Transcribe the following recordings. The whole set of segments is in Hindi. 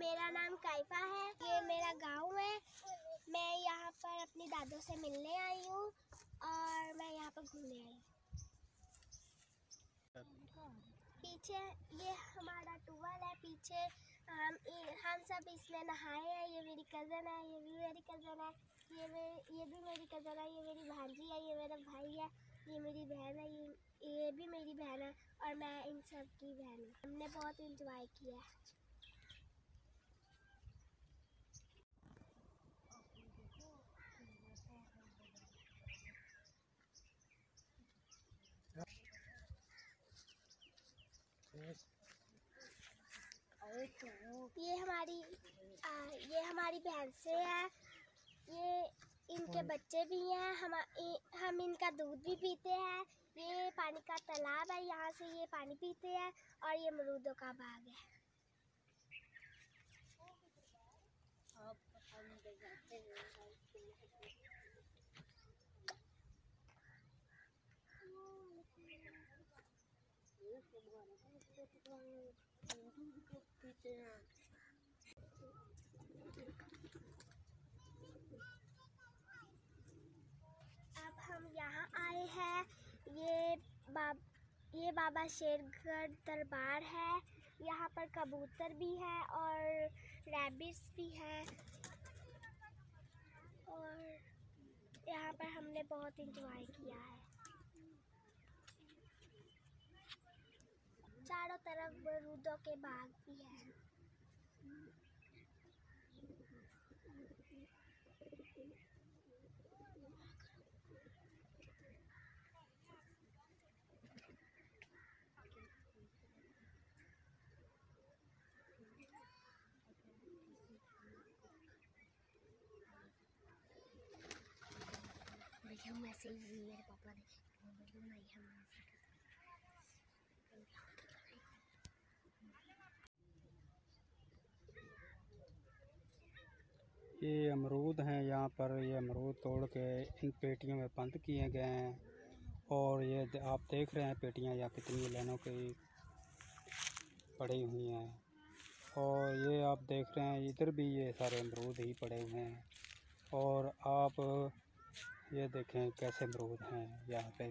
मेरा नाम काइफा है। ये मेरा गांव है। मैं यहाँ पर अपनी दादों से मिलने आई हूँ और मैं यहाँ पर घूमने आई हूँ। पीछे ये हमारा टूवेल है। पीछे हम सब इसमें नहाए हैं। ये मेरी कज़न है, ये भी मेरी कज़न है, ये भी मेरी कज़न है, ये मेरी भांजी है, ये मेरा भाई है, ये मेरी बहन है, ये भी मेरी बहन है और मैं इन सब की बहन हूँ। हमने बहुत इंजॉय किया है। ये हमारी भैंसें हैं। ये इनके बच्चे भी हैं। हम इनका दूध भी पीते हैं। ये पानी का तालाब है, यहाँ से ये पानी पीते हैं और ये अमरूदों का बाग है। अब हम यहाँ आए हैं। ये बाबा शेरगढ़ दरबार है। यहाँ पर कबूतर भी है और रैबिट्स भी है और यहाँ पर हमने बहुत इंजॉय किया है। चारों तरफ अमरूदों के बाग भी हैं। हम ऐसे ही मेरे पापा ने ये अमरूद हैं। यहाँ पर ये अमरूद तोड़ के इन पेटियों में बंद किए गए हैं और ये आप देख रहे हैं पेटियाँ यहाँ कितनी लाइनों की पड़ी हुई हैं और ये आप देख रहे हैं इधर भी ये सारे अमरूद ही पड़े हुए हैं और आप ये देखें कैसे अमरूद हैं यहाँ पे।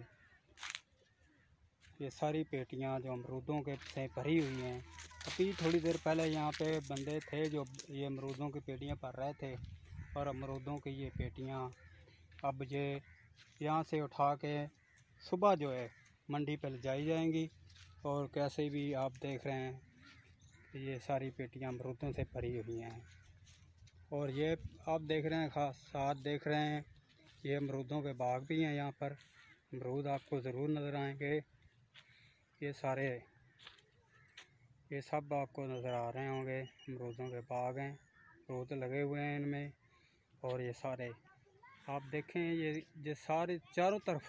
ये सारी पेटियाँ जो अमरूदों के से भरी हुई हैं। अभी थोड़ी देर पहले यहाँ पे बंदे थे जो ये अमरूदों की पेटियाँ भर रहे थे और अमरूदों की ये पेटियाँ अब ये यहाँ से उठा के सुबह जो है मंडी पर ले जाई जाएंगी। और कैसे भी आप देख रहे हैं कि ये सारी पेटियाँ अमरूदों से भरी हुई हैं और ये आप देख रहे हैं खास साथ देख रहे हैं ये अमरूदों के बाग भी हैं। यहाँ पर अमरूद आपको ज़रूर नज़र आएंगे। ये सब आपको नज़र आ रहे होंगे। अमरूदों के बाग हैं, अमरूद लगे हुए हैं इनमें और ये सारे आप देखें ये सारे चारों तरफ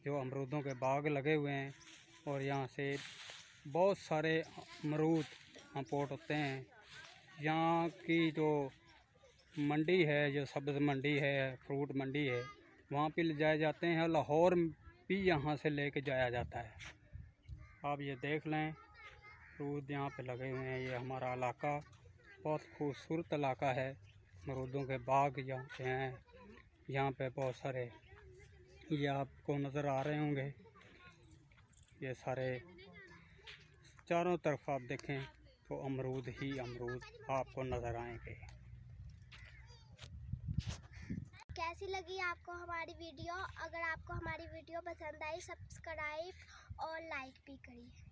जो अमरूदों के बाग लगे हुए हैं और यहाँ से बहुत सारे अमरूद इंपोर्ट होते हैं। यहाँ की जो मंडी है, जो सब्ज़ मंडी है, फ्रूट मंडी है, वहाँ पे ले जाए जाते हैं और लाहौर भी यहाँ से लेके जाया जाता है। आप ये देख लें अमरूद यहाँ पे लगे हुए हैं। ये हमारा इलाका बहुत खूबसूरत इलाका है। अमरूदों के बाग यहाँ पे हैं। यहाँ पे बहुत सारे ये आपको नज़र आ रहे होंगे। ये सारे चारों तरफ आप देखें तो अमरूद ही अमरूद आपको नज़र आएंगे। कैसी लगी आपको हमारी वीडियो? अगर आपको हमारी वीडियो पसंद आई सब्सक्राइब और लाइक भी करिए।